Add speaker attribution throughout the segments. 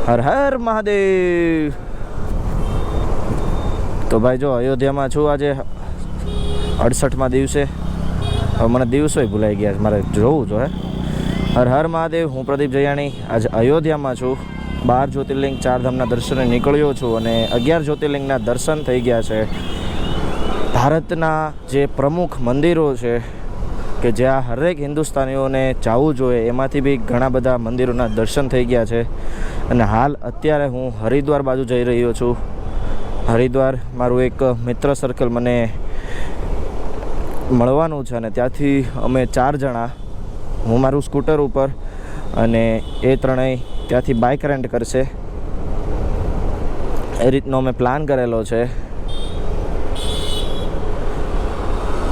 Speaker 1: હર હર મહાદેવ। તો ભાઈ જો અયોધ્યામાં છું આજે 68મા દિવસે। હવે મને દિવસોય ભૂલાઈ ગયા, મારે જોવું જો હે। હર હર મહાદેવ। હું પ્રદીપ જયાણી આજે અયોધ્યામાં છું। 12 જ્યોતિર્લિંગ 4 ધામના દર્શને નીકળ્યો છું અને 11 જ્યોતિર્લિંગના દર્શન થઈ ગયા છે। ભારતના જે પ્રમુખ મંદિરો છે કે જ્યાં હરેક હિન્દુસ્તાનીઓને જવું જોઈએ, એમાંથી બી ઘણા બધા મંદિરોના દર્શન થઈ ગયા છે। અને હાલ અત્યારે હું હરિદ્વાર બાજુ જઈ રહ્યો છું। હરિદ્વાર મારું એક મિત્ર સર્કલ મને મળવાનું છે અને ત્યાંથી અમે 4 જણા, હું મારું સ્કૂટર ઉપર અને એ ત્રણેય ત્યાંથી બાઇક રેન્ટ કરશે, એ રીતનો અમે પ્લાન કરેલો છે।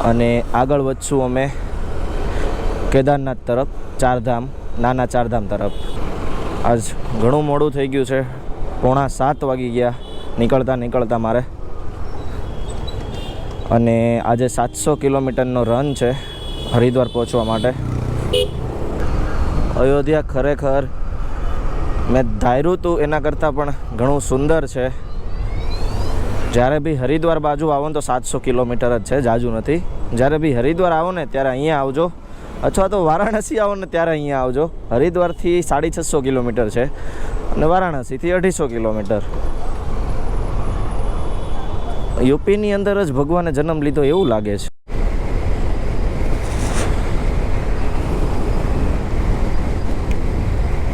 Speaker 1: અને આગળ વધશું અમે કેદારનાથ તરફ, 4 ધામ, નાના 4 ધામ તરફ। આજ ઘણું મોડું થઈ ગયું છે, 6:45 વાગી ગયા નીકળતા મારે। અને આજે 700 કિલોમીટરનો રન છે હરિદ્વાર પહોંચવા માટે। અયોધ્યા ખરેખર મેં ધાર્યું હતું એના કરતાં પણ ઘણું સુંદર છે। જ્યારે બી હરિદ્વાર બાજુ આવો ને તો 700 કિલોમીટર જ છે, જાજુ નથી। જ્યારે બી હરિદ્વાર આવો ને ત્યારે અહીંયા આવજો, અથવા તો વારાણસી આવો ને ત્યારે અહીંયા આવજો। હરિદ્વારથી 650 કિલોમીટર છે અને વારાણસીથી 250 કિલોમીટર। યુપીની અંદર જ ભગવાને જન્મ લીધો એવું લાગે છે।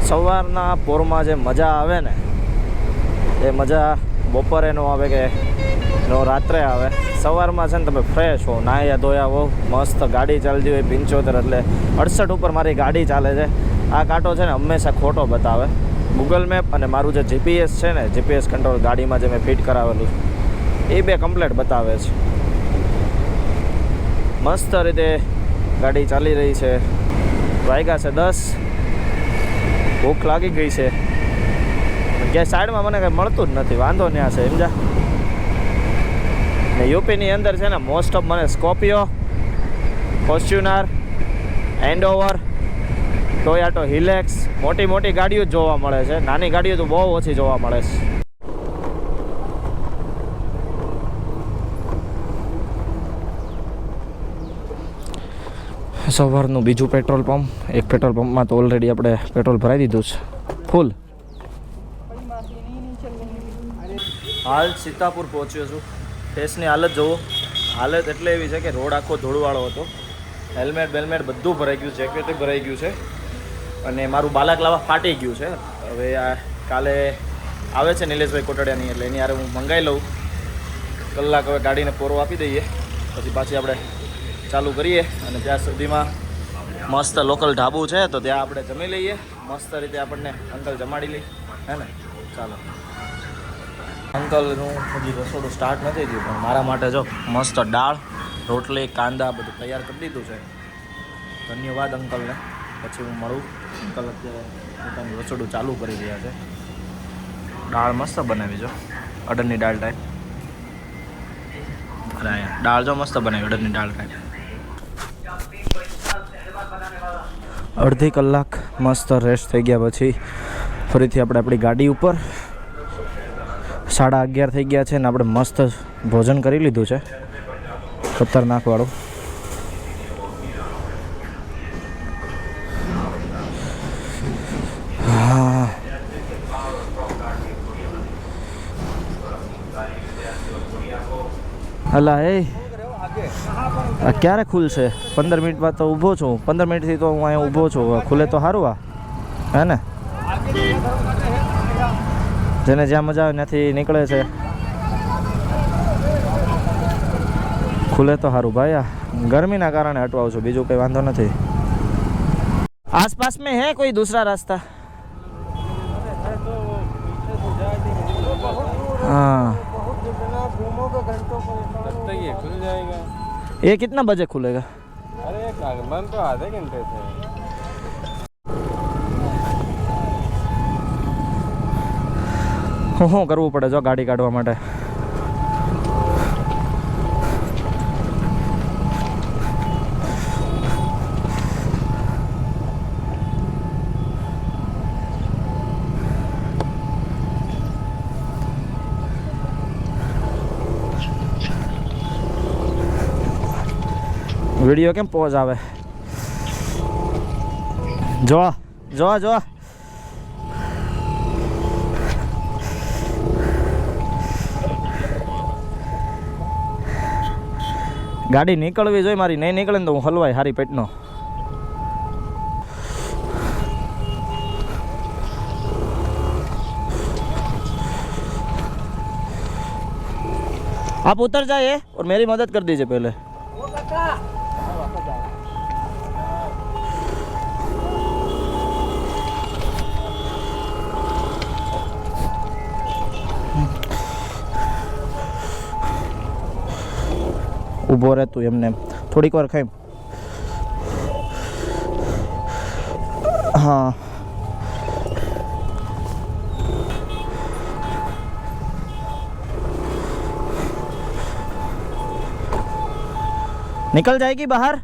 Speaker 1: સવારના પોરમાં જે મજા આવે ને, એ મજા બપોરે નો આવે કે નો રાત્રે આવે। સવારમાં છે ને તમે ફ્રેશ હો, નાહ્યા ધોયા હો, મસ્ત ગાડી ચાલતી હોય 75, એટલે 68 ઉપર મારી ગાડી ચાલે છે। આ કાંટો છે ને હંમેશા ખોટો બતાવે ગૂગલ મેપ, અને મારું જે જીપીએસ છે ને, જીપીએસ કંટ્રોલ ગાડીમાં જે મેં ફિટ કરાવેલું એ બે કમ્પ્લેટ બતાવે છે। મસ્ત રીતે ગાડી ચાલી રહી છે। વાગ્યા છે 10, ભૂખ લાગી ગઈ છે। ક્યાંય સાઈડમાં મને કંઈ મળતું જ નથી, વાંધો ત્યાં છે સમજા। ને યુપીની અંદર છે ને મોસ્ટ ઓફ મને સ્કોર્પિયો, ફોર્ચ્યુનર, એન્ડોવર, ટોયોટો હિલેક્સ, મોટી ગાડીઓ જ જોવા મળે છે। નાની ગાડીઓ તો બહુ ઓછી જોવા મળે છે। સવારનું બીજું પેટ્રોલ પંપ, એક પેટ્રોલ પંપમાં તો ઓલરેડી આપણે પેટ્રોલ ભરાઈ દીધું છે ફૂલ। હાલ સીતાપુર પહોંચ્યો છું। ફેસની હાલત જુઓ, હાલત એટલે એવી છે કે રોડ આખો ધૂળવાળો હતો, હેલ્મેટ બેલ્મેટ બધું ભરાઈ ગયું, જેકેટ ભરાઈ ગયું છે અને મારું બાલાકલાવા ફાટી ગયું છે। હવે આ કાલે આવે છે નિલેશભાઈ કોટડિયાની, એટલે એની હારે હું મંગાવી લઉં। કલાક હવે ગાડીને પોરો આપી દઈએ, પછી પાછી આપણે ચાલુ કરીએ। અને ત્યાં સુધીમાં મસ્ત લોકલ ઢાબુ છે તો ત્યાં આપણે જમી લઈએ, મસ્ત રીતે આપણને અંકલ જમાડી લઈ, હે ને? ચાલો। અંકલનું હજી રસોડું સ્ટાર્ટ નથી થયું, પણ મારા માટે જો મસ્ત દાળ, રોટલી, કાંદા બધું તૈયાર કરી દીધું છે। ધન્યવાદ અંકલને। પછી હું મળું, અંકલ અત્યારે પોતાનું રસોડું ચાલુ કરી રહ્યા છે। દાળ મસ્ત બનાવી જો, અડદની દાળ ટાઈપ। અરે અહીંયા દાળ જો મસ્ત બનાવી, અડદની દાળ ટાઈપ। અડધી કલાક મસ્ત રેસ્ટ થઈ ગયા પછી ફરીથી આપણે આપણી ગાડી ઉપર 11:30 થઈ ગયા છે ને આપણે મસ્ત ભોજન કરી લીધું છે, ખતરનાકવાળું। હા, અલા એ ક્યારે ખુલશે? 15 મિનિટમાં તો ઊભો છું, 15 મિનિટથી તો હું અહીંયા ઊભો છું। ખુલે તો સારું, આ હે ને? જેને જ્યાં મજા આવે ત્યાંથી નીકળે છે। ખુલે તો સારું ભાઈ, આ गर्मी કારણે હટવાઉં છું, બીજું કંઈ વાંધો નથી। आसपास में है कोई दूसरा रास्ता? हाँ,
Speaker 2: ये खुल जाएगा।
Speaker 1: ये कितना बजे खुलेगा?
Speaker 2: अरे मन तो आधे घंटे से।
Speaker 1: શું કરવું પડે જો ગાડી કાઢવા માટે? વિડીયો કેમ પોઝ આવે? જો જો જો ગાડી નીકળવી જોઈએ મારી, નહીં નીકળે ને તો હું હલવાય હારી પેટનો. आप उतर जाइए और मेरी मदद कर दीजिए पहले. ઊભો રહે તું એમને થોડીક વાર ખાઈ. हाँ निकल जाएगी बाहर.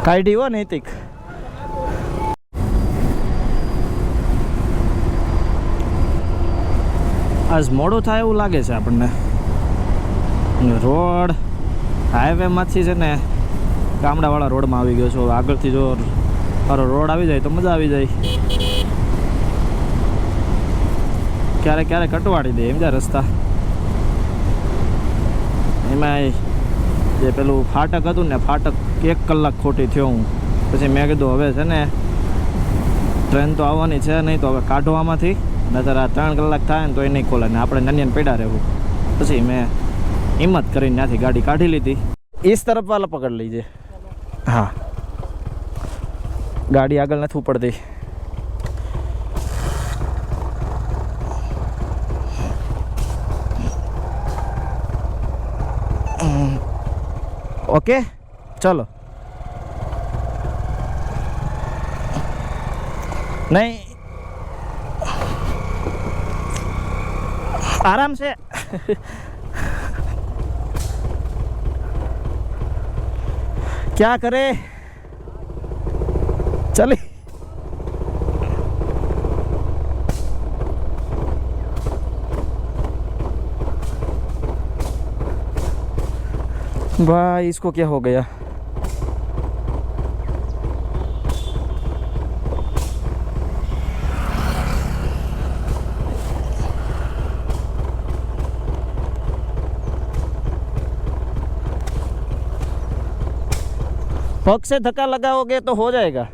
Speaker 1: કાઢી હો નૈતિક. આજ મોડું થાય એવું લાગે છે આપણને. રોડ હાઈવેમાંથી છે ને ગામડાવાળા રોડમાં આવી ગયો છું. આગળથી જો મારો રોડ આવી જાય તો મજા આવી જાય. ક્યારેક ક્યારેક કટવાડી દે એમ જાય રસ્તા. એમાં જે પેલું ફાટક હતું ને, ફાટક 1 કલાક ખોટી થયો હું. પછી મેં કીધું હવે છે ને ટ્રેન તો આવવાની છે નહીં, તો હવે કાઢો આમાંથી, નતર આ 3 કલાક થાય ને તો એ નહીં ખોલે ને આપણે નાનિયાને પડ્યા રહેવું. પછી મેં હિંમત કરીને ત્યાંથી ગાડી કાઢી લીધી. इस तरफ वाला पकड़ लीजिए. हाँ गाड़ी આગળ નથી ઉપડતી. ओके चलो. नहीं आराम से. क्या करे, चले. भाई इसको क्या हो गया? पग से धक्का लगाओगे तो हो जाएगा.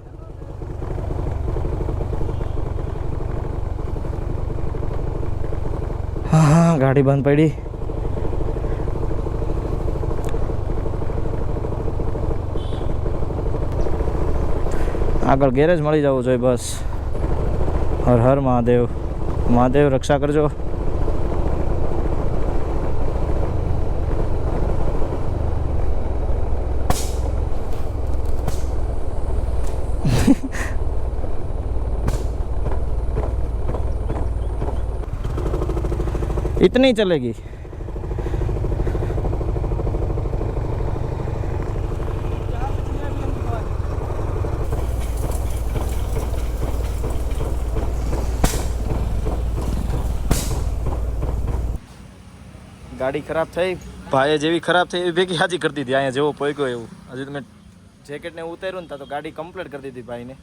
Speaker 1: हाँ गाड़ी बंद पड़ी. આગળ ગેરેજ મળી જવું જોઈએ બસ. હર હર મહાદેવ. મહાદેવ રક્ષા કરજો. इतनी चलेगी. ગાડી ખરાબ થઈ, ભાઈએ જેવી ખરાબ થઈ એવી ભેગી હાજી કરી દીધી. અહીંયા જેવો પોઈગો એવું. હજી તો મેં જેકેટને ઉતાર્યું ને તો ગાડી કમ્પ્લીટ કરી દીધી ભાઈને.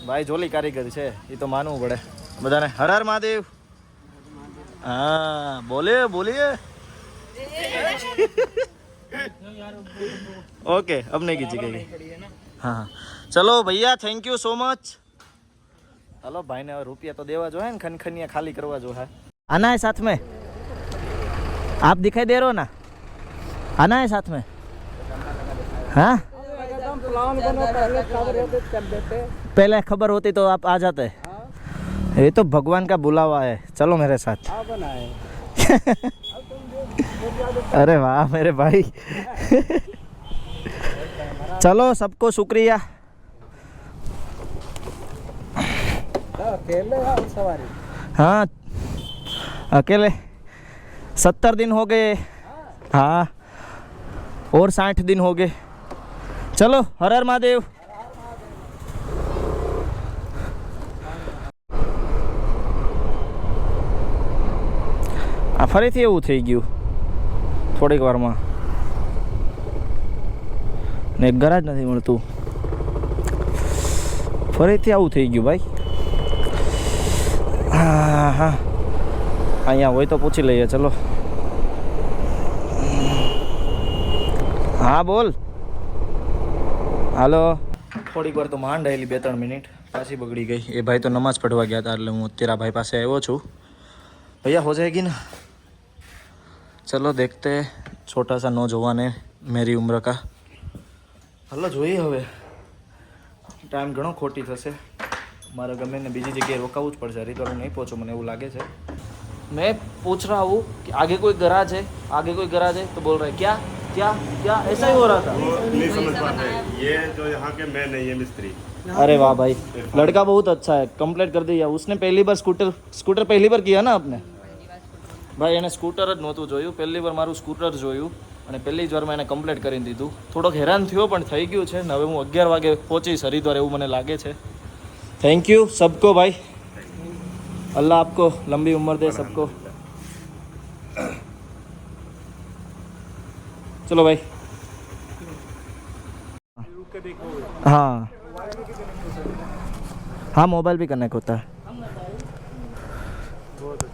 Speaker 1: ભાઈ જોલી કારીગર છે, એ તો માનવું પડે બધાને. હર હર મહાદેવ. हाँ बोलिए बोलिए. ओके अब नहीं खींची. हाँ चलो भैया थैंक यू सो मच. चलो भाई ने रुपया तो देवा जो है ना, खनखनिया खाली करवा जो है. आना है साथ में. आप दिखाई दे रहे हो ना, आना है साथ में. हाँ पहले खबर होती तो आप आ जाते. ये तो भगवान का बुलावा है. चलो मेरे साथ. अरे वाह मेरे भाई. चलो सबको शुक्रिया. हाँ अकेले 70 दिन हो गए। हाँ और 60 दिन हो गए। चलो हर हर महादेव। આ ફરીથી એવું થઈ ગયું થોડીક વારમાં ને એક ગરાજ નથી મળતું. ફરીથી આવું થઈ ગયું ભાઈ. હા હા અહીંયા હોય તો પૂછી લઈએ. ચલો હા બોલ. હાલો. થોડીક વાર તો માંડ આવેલી 2-3 મિનિટ પાછી બગડી ગઈ. એ ભાઈ તો નમાઝ પઢવા ગયા હતા એટલે હું અત્યારે ભાઈ પાસે આવ્યો છું. भैया हो जाएगी ना. चलो देखते हैं छोटा सा नौजवान है मेरी उम्र का. हलो જોઈએ હવે ટાઈમ ઘણો ખોટી થશે મારે. ગમે ને બીજી જગ્યાએ રોકાવું જ પડશે. હરિદ્વાર નહીં પહોંચું મને એવું લાગે છે. मैं पूछ रहा हूँ कि आगे कोई गराज है, आगे कोई गराज है तो बोल रहे क्या क्या क्या ऐसा ही हो रहा था.
Speaker 3: वो नहीं समझ पाते. ये जो यहाँ के मैं नहीं है मिस्त्री.
Speaker 1: अरे वाह भाई लड़का बहुत अच्छा है. कंप्लीट कर दिया उसने. पहली बार स्कूटर पहली बार किया ना आपने ભાઈ. એને સ્કૂટર જ નહોતું જોયું. પહેલી વાર મારું સ્કૂટર જોયું અને પહેલી જ વારમાં એને કમ્પ્લીટ કરી દીધું. થોડોક હેરાન થયો પણ થઈ ગયું છે. ને હવે હું 11 વાગે પહોંચીશ હરિદ્વાર એવું મને લાગે છે. થેન્ક યુ સબકો ભાઈ. अल्लाह आपको लंबी उम्र दे सबको. चलो भाई. हाँ हाँ मोबाइल भी कनेक्ट होता है.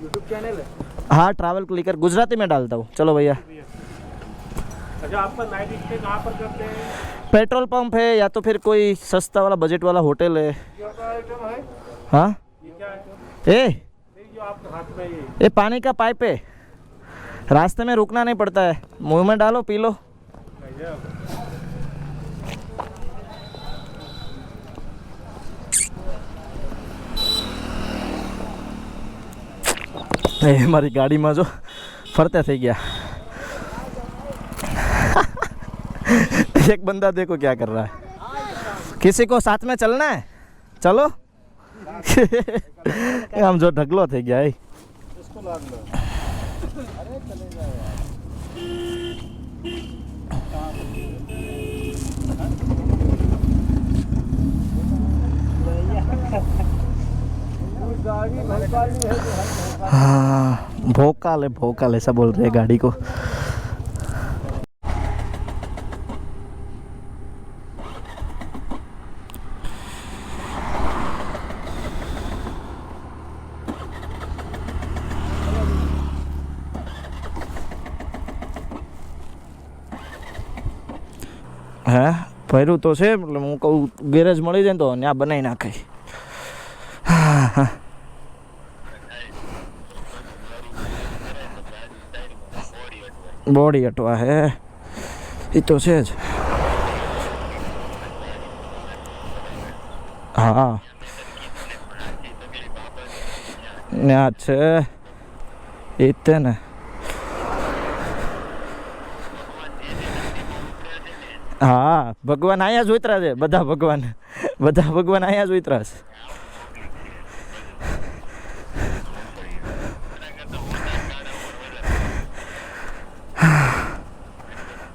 Speaker 1: यूट्यूब चैनल है. हाँ ट्रैवल क्लिकर गुजराती में डालता हूँ. चलो भैया.
Speaker 3: अच्छा आपका नाइट स्टे कहाँ पर करते हैं?
Speaker 1: पेट्रोल पंप है या तो फिर कोई सस्ता वाला बजट वाला होटल है. हाँ ए
Speaker 3: जो आपके हाथ में
Speaker 1: ये पानी का पाइप है. रास्ते में रुकना नहीं पड़ता है. मुंह में डालो पी लो. हमारी गाड़ी में जो फरते थे गया. एक बंदा देखो क्या कर रहा है. किसी को साथ में चलना है चलो. हम जो ढगलो थे गया है. हाँ भोकाल ऐसा बोल रहे हैं गाड़ी को. હે ભર્યું તો છે એટલે હું કહું ગેરેજ મળી જાય ને તો ત્યાં બનાવી નાખે. બોડી હટવા હે એ તો છે જ. હા ત્યાં જ છે એ જ તે ને. હા ભગવાન અહીંયા જ ઉતરા છે. બધા ભગવાન અહીંયા જ ઉતરા છે.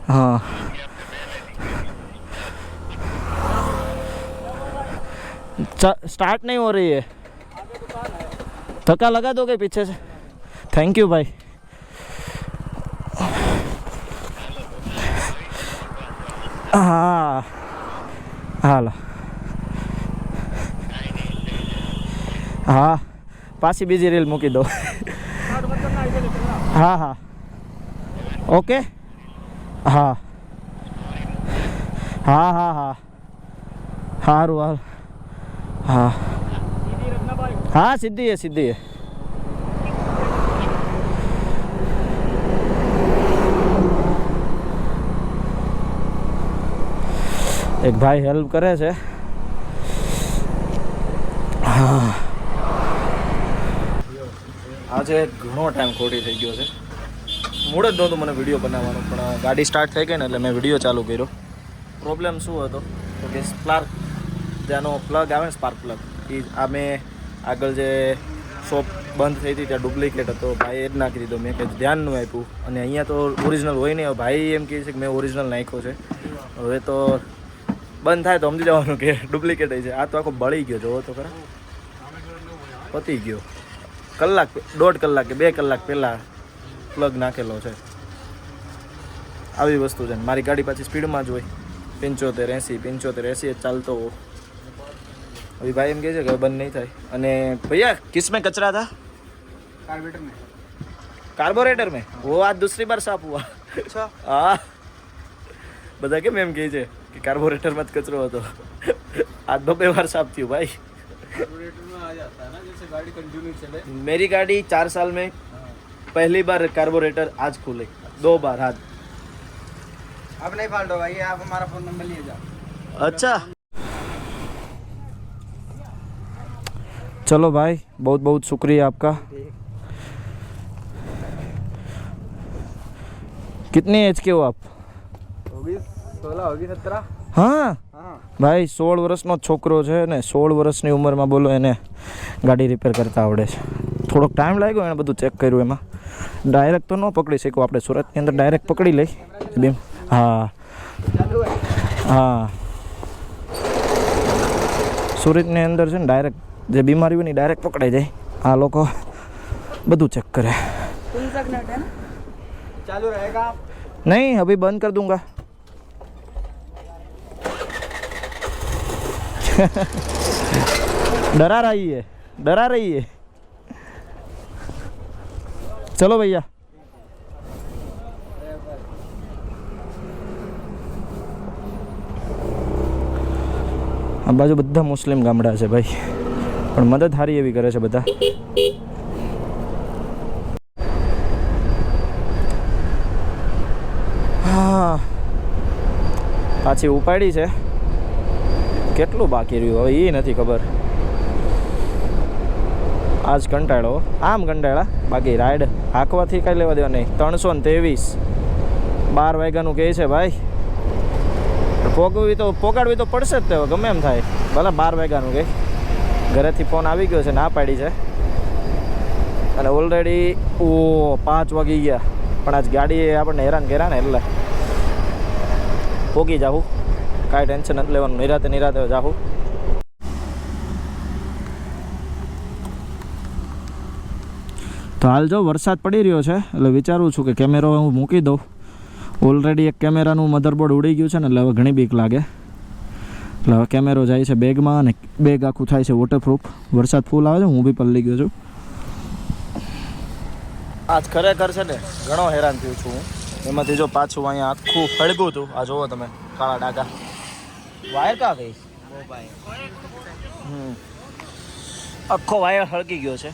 Speaker 1: हाँ स्टार्ट नहीं हो रही है. धक्का लगा दोगे पीछे से. थैंक यू भाई. हाँ હાલો. હા પાછી બીજી રીલ મૂકી દો. હા હા ઓકે. હા હા હા હા સારું હાલ. હા હા સીધી હે. એક ભાઈ હેલ્પ કરે છે. હા આજે ઘણો ટાઈમ ખોટી થઈ ગયો છે. મૂડ જ નહોતું મને વિડીયો બનાવવાનું પણ ગાડી સ્ટાર્ટ થઈ ગઈ ને એટલે મેં વિડીયો ચાલુ કર્યો. પ્રોબ્લેમ શું હતો તો કે સ્પાર્ક જેનો પ્લગ આવે ને સ્પાર્ક પ્લગ એ આ મેં આગળ જે શોપ બંધ થઈ હતી ત્યાં ડુપ્લિકેટ હતો, ભાઈએ જ નાખી દીધો. મેં કંઈ ધ્યાન ન આપ્યું અને અહીંયા તો ઓરિજિનલ હોય નહીં. હવે ભાઈ એમ કહે છે કે મેં ઓરિજિનલ નાખ્યો છે. હવે તો બંધ થાય તો સમજી જવાનું કે ડુપ્લિકેટ છે. આ તો આખો બળી ગયો, જોવો તો ખરા, પતી ગયો. કલાક, 1.5 કલાક કે 2 કલાક પહેલાં પ્લગ નાખેલો છે. આવી વસ્તુ છે. મારી ગાડી પાછી સ્પીડમાં જ હોય, 75 80 જ ચાલતો હો. अभी भाई एम कहे कि बंद नहीं था. અને भैया किस में कचरा था?
Speaker 2: कार्बोरेटर में.
Speaker 1: कार्बोरेटर में? वो आज दूसरी बार साफ हुआ. अच्छा. हाँ, બધા કેમ એમ કહે છે કે કાર્બોરેટરમાં જ કચરો હતો. आज 2 बार साफ थी भाई.
Speaker 2: कार्बोरेटर में आ जाता है ना, जैसे गाड़ी कंटिन्यू चले.
Speaker 1: मेरी गाड़ी 4 साल में पहली बार कार्बोरेटर आज खुले, 2 बार आज.
Speaker 2: अब नहीं फाल्ट होगा ये, आप हमारा फोन नंबर लिए जाओ.
Speaker 1: अच्छा चलो भाई, बहुत बहुत शुक्रिया आपका. कितनी एज के हो आप?
Speaker 2: होगी 16 होगी 17.
Speaker 1: हाँ
Speaker 2: हाँ
Speaker 1: ભાઈ 16 વર્ષનો છોકરો છે ને 16 વર્ષની ઉંમરમાં બોલો એને ગાડી રિપેર કરતા આવડે છે. થોડોક ટાઈમ લાગ્યો, એણે બધું ચેક કર્યું. એમાં ડાયરેક્ટ તો ન પકડી શક્યો. આપણે સુરતની અંદર ડાયરેક્ટ પકડી લઈ બેમ. હા હા, સુરતની અંદર છે ને ડાયરેક્ટ જે બીમારી હોય ને ડાયરેક્ટ પકડાઈ જાય. આ લોકો બધું ચેક કરે.
Speaker 2: चालू रहेगा.
Speaker 1: नहीं अभी बंद कर दूंगा. डरा रही है, डरा रही है. चलो भैया. આ બાજુ બધા મુસ્લિમ ગામડા છે ભાઈ, પણ મદદ સારી એવી કરે છે બધા. હા, પાછી ઉપાડી છે. કેટલું બાકી રહ્યું હવે એ નથી ખબર. આજ કંટાળો, આમ કંટાળા. બાકી રાઈડ હાંકવાથી કાંઈ લેવા દેવા નહીં. 323 12 વાગ્યાનું કહે છે ભાઈ. પોગાડવી તો પડશે જ. તે ગમે એમ થાય, ભલે 12 વાગ્યાનું કહે. ઘરેથી ફોન આવી ગયો છે, ના પાડી છે. અને ઓલરેડી 5 વાગી ગયા. પણ આજ ગાડીએ આપણને હેરાન કર્યા ને, એટલે પોગી જાઉં. કાંઈ ટેન્શન નથી લેવાનું. નિરાતે જાઉં. તો હાલ જો વરસાદ પડી રહ્યો છે, એટલે વિચારું છું કે કેમેરો હું મૂકી દઉં. ઓલરેડી એક કેમેરાનું મધરબોર્ડ ઉડી ગયું છે ને, એટલે હવે ઘણી બીક લાગે. એટલે હવે કેમેરો જાય છે બેગમાં, અને બેગ આખું થાય છે વોટરપ્રૂફ. વરસાદ ફૂલ આવે છે, હું બી પલળી ગયો છું. આજ ખરેખર છે ને ઘણો હેરાન થયું છું હું. એમાંથી જો પાછું અહીંયા આખું ફળગું હતું. આ જુઓ તમે, કાળા ડાઘા. વાયર કાં ગઈ? આખો વાયર હળગી ગયો છે.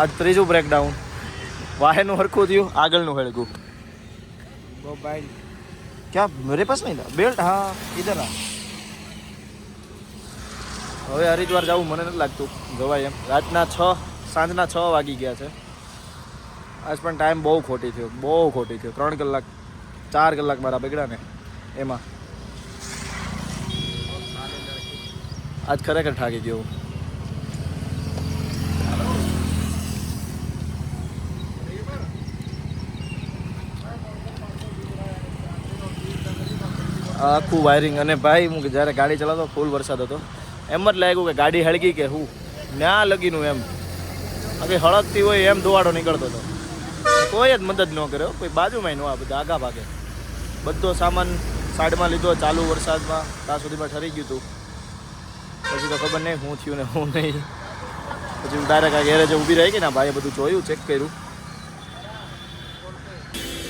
Speaker 1: આજ ત્રીજું બ્રેકડાઉન. વાયરનું હરખું થયું, આગળનું હળગું.
Speaker 2: मोबाइल
Speaker 1: क्या मेरे पास नहीं था बेल्ट? हाँ इधर आ. હવે હરિદ્વાર જવું મને નથી લાગતું જવાય એમ. રાતના 6 સાંજના 6 વાગી ગયા છે. આજ પણ ટાઈમ બહુ ખોટી થયો, 3 કલાક 4 કલાક મારા બગડ્યા ને એમાં. આજ ખરેખર થાકી ગયો. આખું વાયરિંગ. અને ભાઈ હું જ્યારે ગાડી ચલાવતો ફૂલ વરસાદ હતો, એમ જ લાગ્યું કે ગાડી હળગી કે હું ન્યા લગીનું એમ. કંઈ હળગતી હોય એમ ધોવાડો નીકળતો હતો. કોઈ જ મદદ ન કર્યો, કોઈ બાજુમાં ન. આ બધા આગા ભાગે બધો સામાન સાઈડમાં લીધો ચાલુ વરસાદમાં. ત્યાં સુધીમાં ઠરી ગયું હતું. પછી તો ખબર નહીં શું થયું ને શું નહીં. પછી ડાયરેક્ટ આ ગેરેજે ઊભી રહી ગઈ ને, ભાઈએ બધું જોયું, ચેક કર્યું.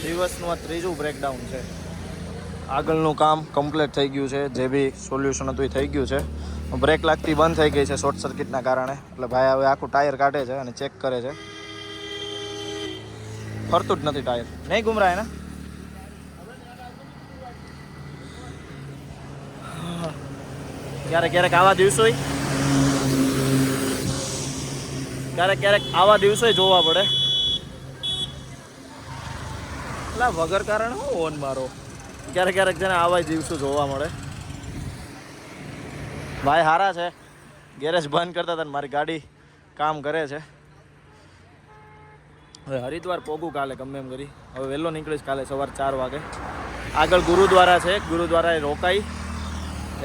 Speaker 1: દિવસનું આ ત્રીજું બ્રેકડાઉન છે. આગળનું કામ કમ્પ્લીટ થઈ ગયું છે. જે બી સોલ્યુશન હતું એ થઈ ગયું છે. બ્રેક લાગતી બંધ થઈ ગઈ છે શોર્ટ સર્કિટના કારણે. એટલે ભાઈ હવે આખું ટાયર કાઢે છે અને ચેક કરે છે. ફરતું જ નથી ટાયર, નહીં ઘૂમરાય ને. ક્યારેક આવા દિવસોય જોવા પડે. એટલે વગર કારણ હું ઓન મારો ક્યારેક ક્યારેક છે ને આવા દિવસો જોવા મળે. ભાઈ હારા છે, ગેરેજ બંધ કરતા હતા ને મારી ગાડી કામ કરે છે. હવે હરિદ્વાર પોગું કાલે ગમે એમ કરી. હવે વહેલો નીકળીશ કાલે સવાર 4 વાગે. આગળ ગુરુદ્વારા છે, ગુરુદ્વારાએ રોકાઈ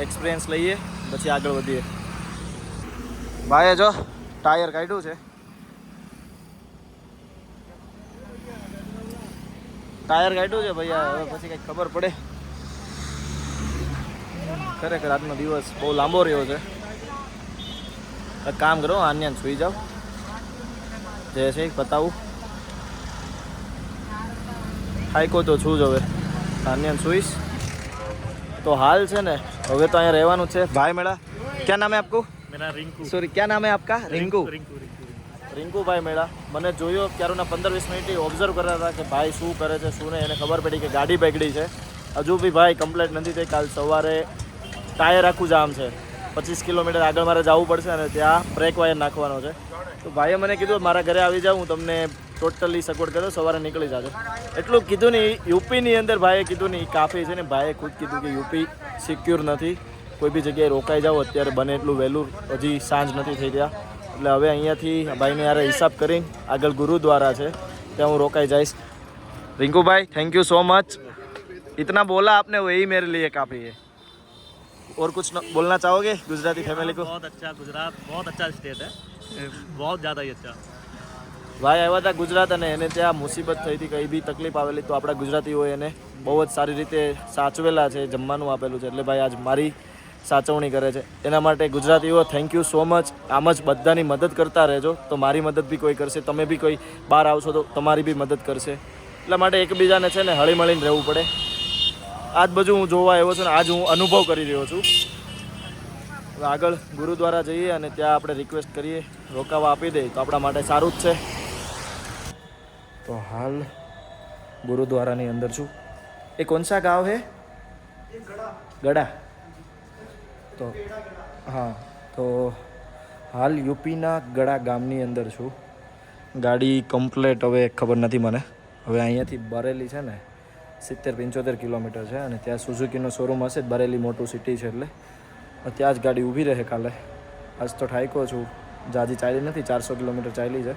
Speaker 1: એક્સપિરિયન્સ લઈએ પછી આગળ વધીએ. ભાઈએ જો ટાયર કાઢ્યું છે. ટાયર કાઢ્યું છે ભૈયા, હવે પછી કંઈક ખબર પડે. ખરેખર આજનો દિવસ બહુ લાંબો રહ્યો છે. એક કામ કરો, આન્યાન સુઈ જાઓ, જે છે બતાવું. થાયકો તો છું જ હવે, આન્યાન સુઈશ. તો હાલ છે ને હવે તો અહીંયા રહેવાનું છે. ભાઈ મેળા, ક્યાં નામ હે આપકો?
Speaker 3: मेरा रिंकू
Speaker 1: સોરી, ક્યાં નામ હે આપકા? રિંકુ.
Speaker 3: रिंकू रिंकू
Speaker 1: રિંકુભાઈ મેળા. મને જોયો ક્યારના 15-20 મિનિટથી ઓબ્ઝર્વ કરતા હતા કે ભાઈ શું કરે છે શું નહીં. એને ખબર પડી કે ગાડી બગડી છે. હજુ બી ભાઈ કમ્પ્લેટ નથી થઈ. કાલ સવારે ટાયર આખું જામ છે. 25 કિલોમીટર આગળ મારે જવું પડશે અને ત્યાં બ્રેક વાયર નાખવાનો છે. તો ભાઈએ મને કીધું મારા ઘરે આવી જાવ, હું તમને ટોટલી સગવડ કર્યો, સવારે નીકળી જાજો. એટલું કીધું નહીં. યુપીની અંદર ભાઈએ કીધું નહીં કાફી છે ને. ભાઈએ ખુદ કીધું કે યુપી સિક્યોર નથી, કોઈ બી જગ્યાએ રોકાઈ જાઓ અત્યારે બને એટલું વહેલું. હજી સાંજ નથી થઈ ત્યાં, એટલે હવે અહીંયાથી ભાઈને યારે હિસાબ કરીને આગળ ગુરુદ્વારા છે ત્યાં હું રોકાઈ જઈશ. रिंकू भाई, थैंक यू सो मच. इतना बोला आपने वही मेरे लिए काफ़ी है. और कुछ बोलना चाहोगे गुजराती फैमिली को?
Speaker 3: बहुत अच्छा गुजरात, बहुत अच्छा स्टेट है, बहुत ज़्यादा ही अच्छा.
Speaker 1: ભાઈ આવ્યા હતા ગુજરાત અને એને ત્યાં મુસીબત થઈ હતી, કંઈ બી તકલીફ આવેલી તો આપણા ગુજરાતીઓએ એને બહુ જ સારી રીતે સાચવેલા છે, જમવાનું આપેલું છે. એટલે ભાઈ આજ મારી સાચવણી કરે છે. એના માટે ગુજરાતીઓ થેન્ક યુ સો મચ. આમ જ બધાની મદદ કરતા રહેજો તો મારી મદદ બી કોઈ કરશે. તમે બી કોઈ બહાર આવશો તો તમારી બી મદદ કરશે. એટલા માટે એકબીજાને છે ને હળી મળીને રહેવું પડે. આજ બધું હું જોવા આવ્યો છું ને આજ હું અનુભવ કરી રહ્યો છું. હવે આગળ ગુરુદ્વારા જઈએ અને ત્યાં આપણે રિક્વેસ્ટ કરીએ, રોકાવા આપી દે તો આપણા માટે સારું જ છે. તો હાલ ગુરુદ્વારાની અંદર છું. એ કોણ સા ગાંવ હે? ગડા. તો હા, તો હાલ યુપીના ગડા ગામની અંદર છું. ગાડી કમ્પ્લેટ હવે ખબર નથી મને. હવે અહીંયાથી બરેલી છે ને 70-75 કિલોમીટર છે અને ત્યાં સુઝુકીનો શોરૂમ હશે જ. બરેલી મોટું સિટી છે એટલે ત્યાં જ ગાડી ઊભી રહે કાલે. આજ તો ઠાયકો છું, જાજી ચાલી નથી, 400 કિલોમીટર ચાલી છે.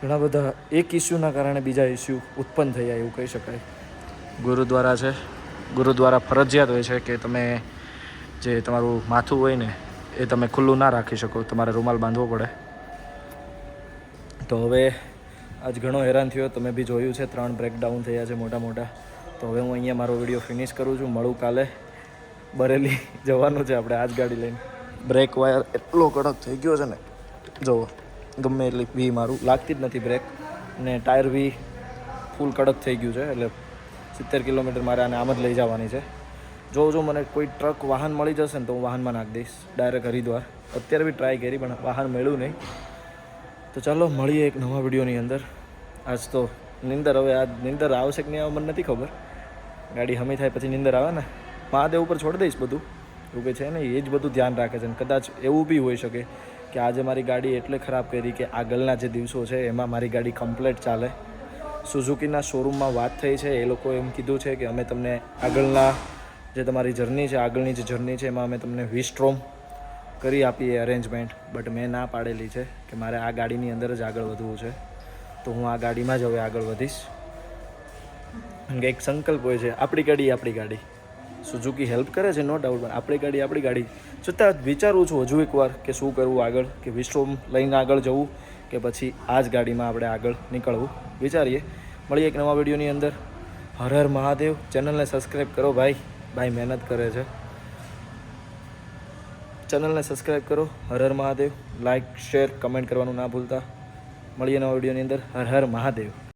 Speaker 1: ઘણા બધા એક ઇસ્યુના કારણે બીજા ઇસ્યુ ઉત્પન્ન થયા એવું કહી શકાય. ગુરુદ્વારા છે. ગુરુદ્વારા ફરજિયાત હોય છે કે તમે જે તમારું માથું હોય ને એ તમે ખુલ્લું ના રાખી શકો, તમારે રૂમાલ બાંધવો પડે. તો હવે આજ ઘણો હેરાન થયો, તમે બી જોયું છે. 3 બ્રેકડાઉન થયા છે મોટા મોટા. તો હવે હું અહીંયા મારો વિડીયો ફિનિશ કરું છું. મળું કાલે. બરેલી જવાનું છે આપણે આજ ગાડી લઈને. બ્રેક વાયર એટલો કડક થઈ ગયો છે ને, જુઓ ગમે એટલી બી મારું લાગતી જ નથી બ્રેક. ને ટાયર બી ફૂલ કડક થઈ ગયું છે. એટલે 70 કિલોમીટર મારે આને આમ જ લઈ જવાની છે. જો મને કોઈ ટ્રક વાહન મળી જશે ને તો હું વાહનમાં નાખી દઈશ ડાયરેક્ટ હરિદ્વાર. અત્યારે બી ટ્રાય કરી પણ વાહન મળ્યું નહીં. તો ચાલો મળીએ એક નવા વિડીયોની અંદર. આજ તો નિંદર, હવે આજ નિંદર આવશે કે નહીં આવે મને નથી ખબર. ગાડી હમી થાય પછી નિંદર આવે ને. મહાદેવ ઉપર છોડી દઈશ બધું, એવું કે છે ને એ જ બધું ધ્યાન રાખે છે. અને કદાચ એવું બી હોઈ શકે કે આજે મારી ગાડી એટલે ખરાબ કરી કે આગળના જે દિવસો છે એમાં મારી ગાડી કમ્પ્લેટ ચાલે. સુઝુકીના શોરૂમમાં વાત થઈ છે, એ લોકો એમ કીધું છે કે અમે તમને આગળના જે તમારી જર્ની છે, આગળની જે જર્ની છે એમાં અમે તમને 20 રોમ કરી આપીએ અરેન્જમેન્ટ. બટ મેં ના પાડેલી છે કે મારે આ ગાડીની અંદર જ આગળ વધવું છે. તો હું આ ગાડીમાં જ હવે આગળ વધીશ. કારણ કે એક સંકલ્પ હોય છે, આપણી ગાડી. સુઝુકી હેલ્પ કરે છે નો ડાઉટ, પણ આપણી ગાડી છતાં વિચારું છું હજુ એકવાર કે શું કરવું આગળ, કે 20 રોમ લઈને આગળ જવું કે પછી આ જ ગાડીમાં આપણે આગળ નીકળવું. વિચારીએ. મળીએ એક નવા વિડીયોની અંદર. હર હર મહાદેવ. ચેનલને સબસ્ક્રાઈબ કરો ભાઈ મહેનત કરે છે. ચેનલને સબસ્ક્રાઈબ કરો. Har Har Mahadev. Like, share, comment કરવાનું ના ભૂલતા. મળીએ નવા વિડીયોની અંદર. હર હર મહાદેવ.